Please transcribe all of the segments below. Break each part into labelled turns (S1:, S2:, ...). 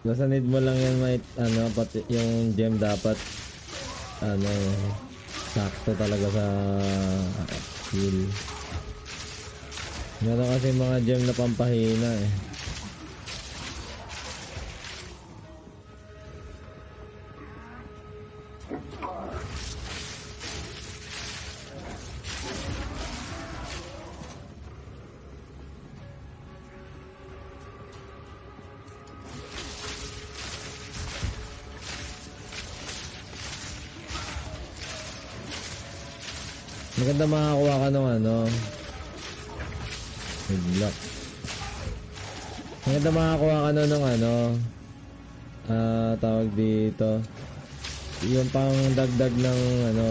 S1: Basta need mo lang yan, may ano, pati yung gem dapat ano, sakto talaga sa heal. Meron kasi mga gem na pampahina eh. Maganda makakuha ka ng ano, block. Maganda makakuha ka ng ano, tawag dito, yung pang dagdag ng ano,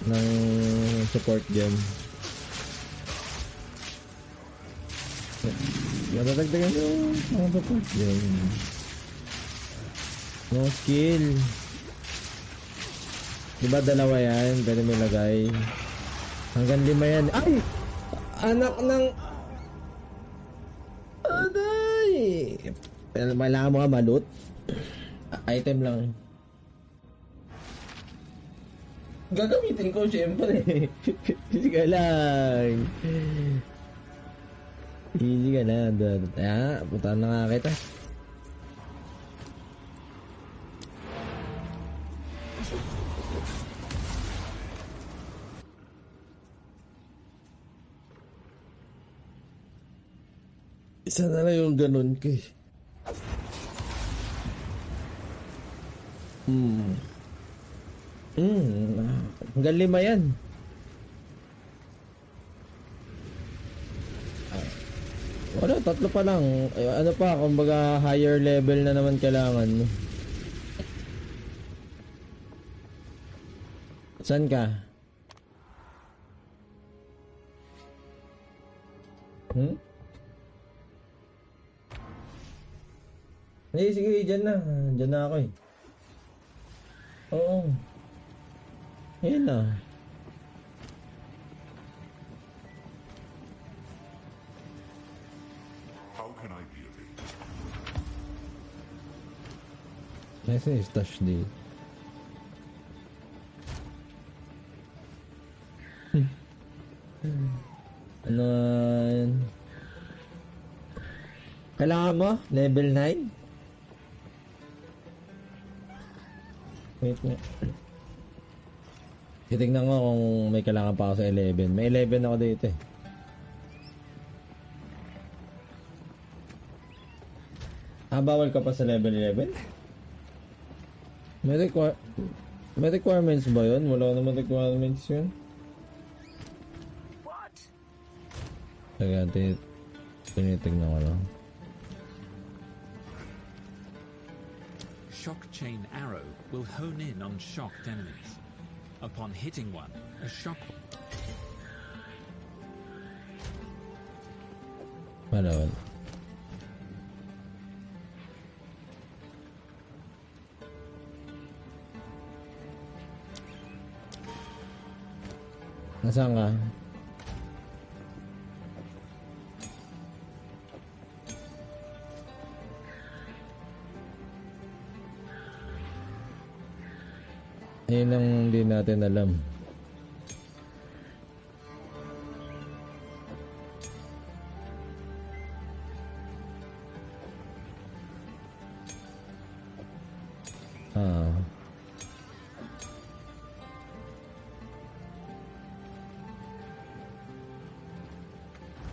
S1: ng support gem. Madadagdagan yung mga support gem. No skill. Diba dalawa yan? Pwede mo ilagay. Hanggang 5 yan. Ay! Anak ng... Aday! Kailangan mo ka malot. Item lang. Gagamitin ko syempre. Easy ka lang. Easy ka lang. Punta na nga kita. Isa na lang yung ganun kay. Hanggang 5 yan. Wala, 3 pa lang. Ano pa, kumbaga higher level na naman kailangan mo. Saan ka? Sige, dyan na. Dyan na ako eh. Oo. Ayan na.
S2: How can I be of it?
S1: Nasa yung stash dito. Ano yan? Kailangan mo? Level 9? Wait nga. Titignan ko kung may kailangan pa ako sa 11. May 11 ako dito eh. Bawal ka pa sa level 11? May requirements ba yun? Wala naman requirements yun.
S3: What?
S1: Kaya tinitignan ko lang.
S4: Shock Chain Arrow will hone in on shocked enemies. Upon hitting one, a shock...
S1: Wala. Nasaan ka? Ayun ang hindi natin alam.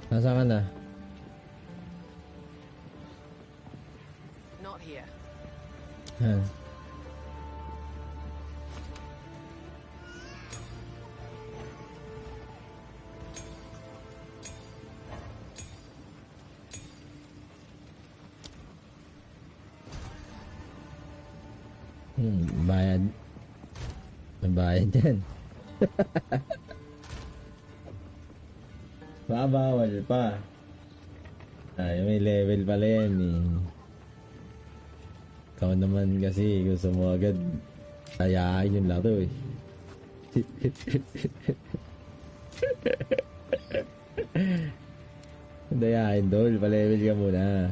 S1: Nasaan ka na?
S3: Not here.
S1: Bayad. May bayad yan. Bawal pa. Ay, may level pala yan eh. Ikaw naman kasi gusto mo agad ayain yung laro eh. Dayain, Dol. Pa-level ka muna.